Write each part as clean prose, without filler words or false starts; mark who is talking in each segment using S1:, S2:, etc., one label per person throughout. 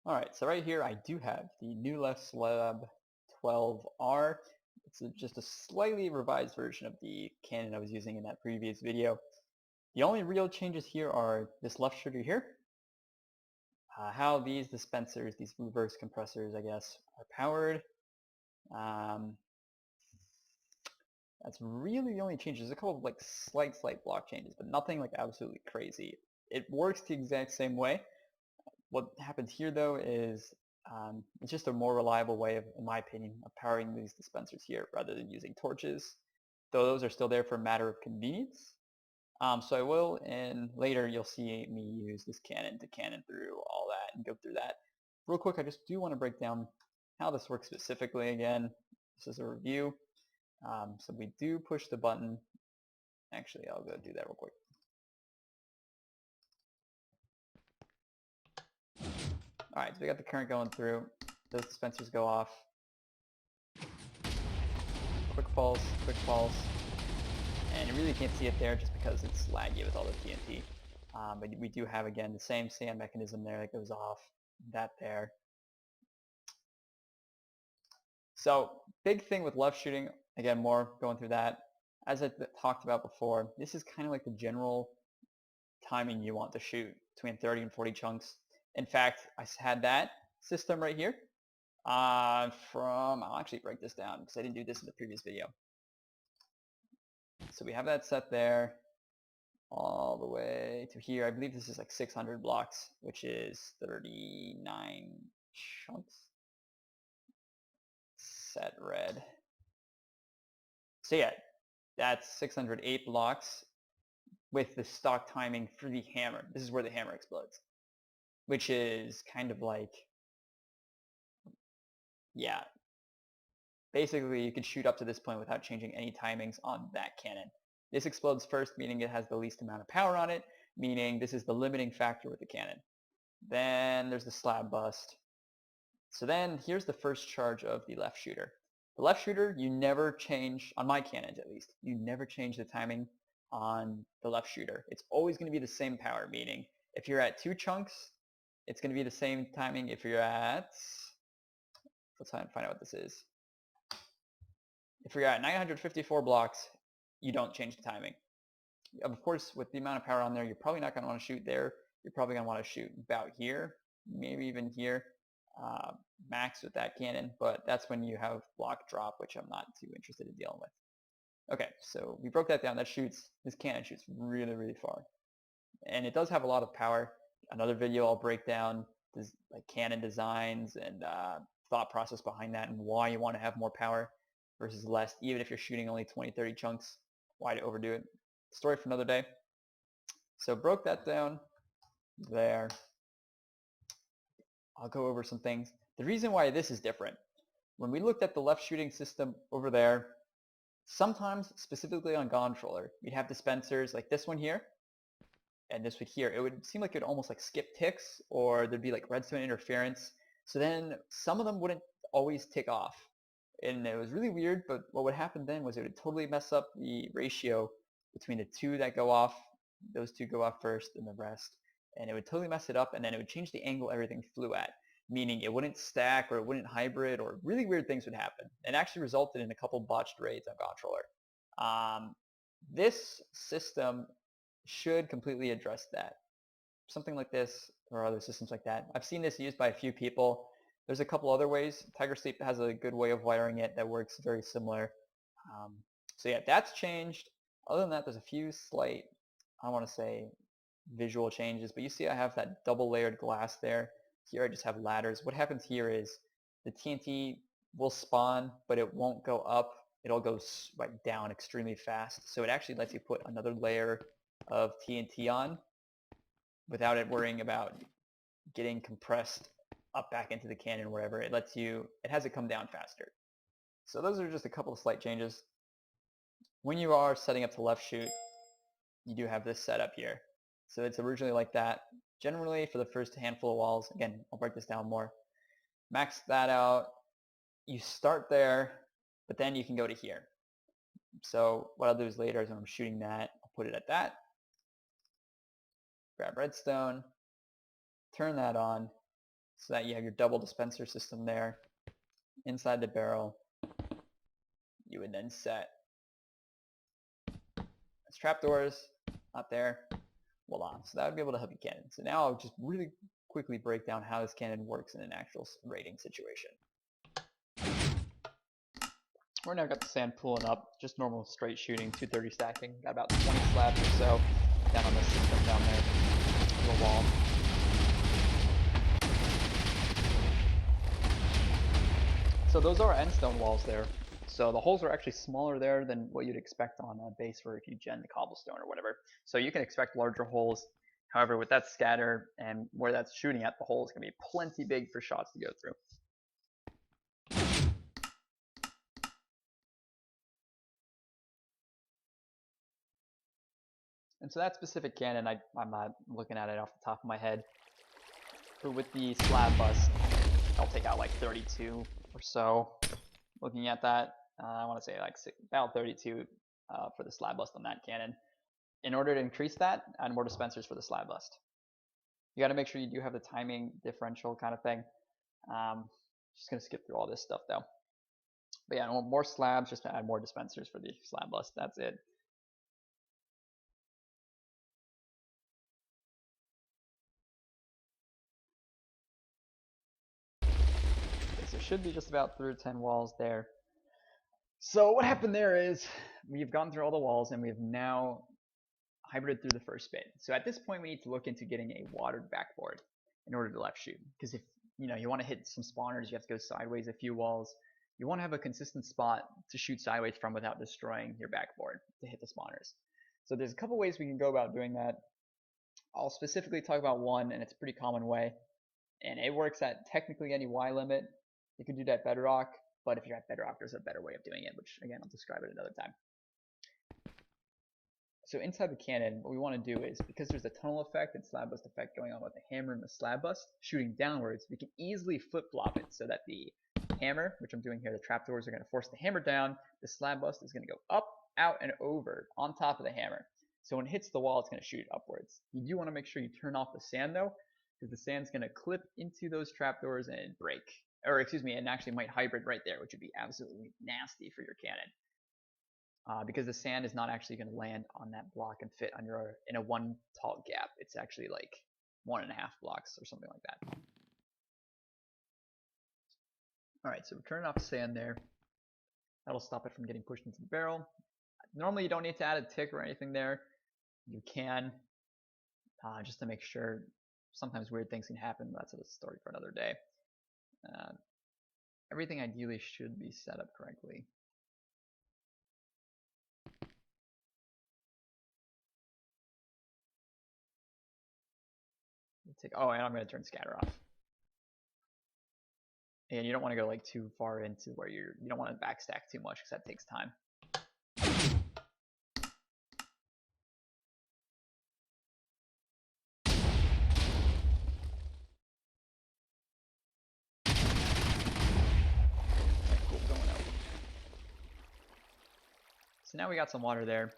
S1: Alright, so right here I do have the new LeftShooter 12R. Just a slightly revised version of the cannon I was using in that previous video. The only real changes here are this LeftShooter here, how these dispensers, these reverse compressors I guess, are powered. Um, that's really the only change. There's a couple of like slight block changes, but nothing like absolutely crazy. It works the exact same way. What happens here though is it's just a more reliable way of, in my opinion, of powering these dispensers here rather than using torches, though those are still there for a matter of convenience. So I will, and later you'll see me use this cannon to cannon through all that and go through that. Real quick, I just do want to break down how this works specifically again. This is a review. So we do push the button. Actually, I'll go do that real quick. Alright, so we got the current going through. Those dispensers go off. Quick pulse, and you really can't see it there just because it's laggy with all the TNT. But we do have, again, the same sand mechanism there that goes off, that there. So big thing with left shooting, again, more going through that. As I talked about before, this is kind of like the general timing you want to shoot, between 30 and 40 chunks. In fact, I had that system right here I'll actually break this down because I didn't do this in the previous video. So we have that set there all the way to here. I believe this is like 600 blocks, which is 39 chunks. Set red. So yeah, that's 608 blocks with the stock timing for the hammer. This is where the hammer explodes, which is kind of like, yeah, basically you could shoot up to this point without changing any timings on that cannon. This explodes first, meaning it has the least amount of power on it, meaning this is the limiting factor with the cannon. Then there's the slab bust. So then here's the first charge of the left shooter. The left shooter, you never change, on my cannons at least, you never change the timing on the left shooter. It's always going to be the same power, meaning if you're at 2 chunks, it's going to be the same timing. If you're at, let's find out what this is. If you're at 954 blocks, you don't change the timing. Of course, with the amount of power on there, you're probably not going to want to shoot there. You're probably going to want to shoot about here, maybe even here, max with that cannon. But that's when you have block drop, which I'm not too interested in dealing with. Okay, so we broke that down. This cannon shoots really far. And it does have a lot of power. Another video I'll break down like cannon designs and thought process behind that and why you want to have more power versus less, even if you're shooting only 20, 30 chunks. Why to overdo it? Story for another day. So broke that down there. I'll go over some things. The reason why this is different, when we looked at the left shooting system over there, sometimes specifically on controller, we'd have dispensers like this one here and this one here. It would seem like it would almost like skip ticks, or there'd be like redstone interference. So then some of them wouldn't always tick off. And it was really weird, but what would happen then was it would totally mess up the ratio between the two that go off. Those two go off first and the rest. And it would totally mess it up, and then it would change the angle everything flew at, meaning it wouldn't stack or it wouldn't hybrid, or really weird things would happen. It actually resulted in a couple botched raids on controller. This system should completely address that. Something like this or other systems like that. I've seen this used by a few people. There's a couple other ways. Tiger Sleep has a good way of wiring it that works very similar. So yeah, that's changed. Other than that, there's a few slight, I don't want to say visual changes, but you see I have that double layered glass there. Here I just have ladders. What happens here is the TNT will spawn, but it won't go up. It'll go right down extremely fast. So it actually lets you put another layer of TNT on without it worrying about getting compressed up back into the cannon or whatever. It has it come down faster. So those are just a couple of slight changes. When you are setting up to left shoot, you do have this setup here. So it's originally like that. Generally for the first handful of walls, again, I'll break this down more. Max that out. You start there, but then you can go to here. So what I'll do is later, as when I'm shooting that, I'll put it at that. Grab redstone, turn that on, so that you have your double dispenser system there. Inside the barrel, you would then set as trapdoors, not there, voila. So that would be able to help you cannon. So now I'll just really quickly break down how this cannon works in an actual raiding situation. We're now got the sand pooling up, just normal straight shooting, 230 stacking. Got about 20 slabs or so down on the system down there, the wall. So those are end stone walls there. So the holes are actually smaller there than what you'd expect on a base for if you gen the cobblestone or whatever. So you can expect larger holes. However, with that scatter and where that's shooting at, the hole is going to be plenty big for shots to go through. And so that specific cannon, I'm not looking at it off the top of my head. But with the slab bust, I'll take out like 32 or so. Looking at that, I want to say like about 32 for the slab bust on that cannon. In order to increase that, add more dispensers for the slab bust. You got to make sure you do have the timing differential kind of thing. Just going to skip through all this stuff though. But yeah, more slabs just to add more dispensers for the slab bust. That's it. Okay, so it should be just about through 10 walls there. So what happened there is we've gone through all the walls and we have now hybrid through the first bit. So at this point we need to look into getting a watered backboard in order to left shoot. Because if you want to hit some spawners, you have to go sideways a few walls. You want to have a consistent spot to shoot sideways from without destroying your backboard to hit the spawners. So there's a couple ways we can go about doing that. I'll specifically talk about one, and it's a pretty common way. And it works at technically any Y limit. You can do that bedrock, but if you're at bedrock, there's a better way of doing it, which again, I'll describe it another time. So inside the cannon, what we want to do is, because there's a tunnel effect and slab bust effect going on with the hammer and the slab bust, shooting downwards, we can easily flip-flop it so that the hammer, which I'm doing here, the trapdoors are going to force the hammer down, the slab bust is going to go up, out, and over on top of the hammer. So when it hits the wall, it's going to shoot upwards. You do want to make sure you turn off the sand though, because the sand's going to clip into those trapdoors and break. Or excuse me, and actually might hybrid right there, which would be absolutely nasty for your cannon. Because the sand is not actually going to land on that block and fit on in a one tall gap. It's actually like 1.5 blocks or something like that. Alright, so we're turning off the sand there. That'll stop it from getting pushed into the barrel. Normally you don't need to add a tick or anything there. You can, just to make sure. Sometimes weird things can happen. That's a story for another day. Everything ideally should be set up correctly. Oh, and I'm going to turn scatter off. And you don't want to go like too far into where you don't want to backstack too much because that takes time. Cool, going out. So now we got some water there.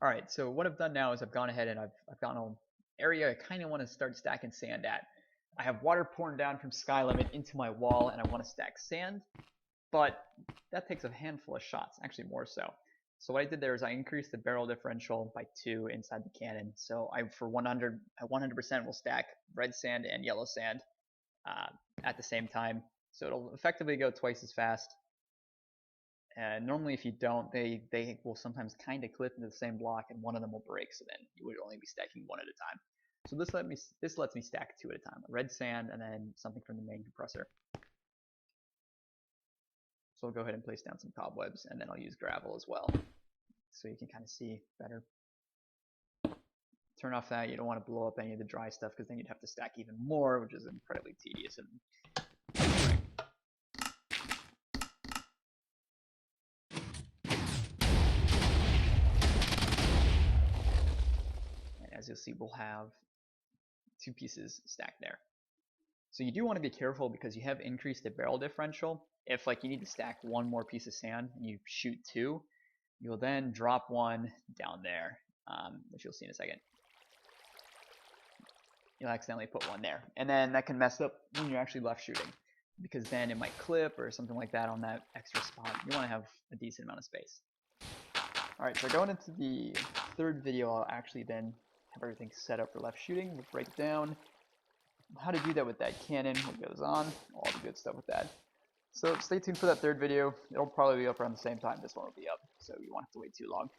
S1: Alright, so what I've done now is I've gone ahead and I've gotten an area I kind of want to start stacking sand at. I have water pouring down from sky limit into my wall and I want to stack sand, but that takes a handful of shots, actually more so. So what I did there is I increased the barrel differential by 2 inside the cannon. So I, for 100% will stack red sand and yellow sand at the same time. So it'll effectively go twice as fast. And normally if you don't, they will sometimes kind of clip into the same block and one of them will break, so then you would only be stacking one at a time. So this lets me stack 2 at a time, red sand and then something from the main compressor. So I'll go ahead and place down some cobwebs and then I'll use gravel as well, so you can kind of see better. Turn off that, you don't want to blow up any of the dry stuff because then you'd have to stack even more, which is incredibly tedious and boring. As you'll see, we'll have 2 pieces stacked there. So you do want to be careful because you have increased the barrel differential. If like you need to stack 1 more piece of sand and you shoot 2, you'll then drop 1 down there, which you'll see in a second. you'll accidentally put one there. And then that can mess up when you're actually left shooting, because then it might clip or something like that on that extra spot. You want to have a decent amount of space. Alright, so going into the third video, I'll actually then have everything set up for left shooting. We'll break down how to do that with that cannon, what goes on, all the good stuff with that. So stay tuned for that third video. It'll probably be up around the same time this one will be up, so you won't have to wait too long.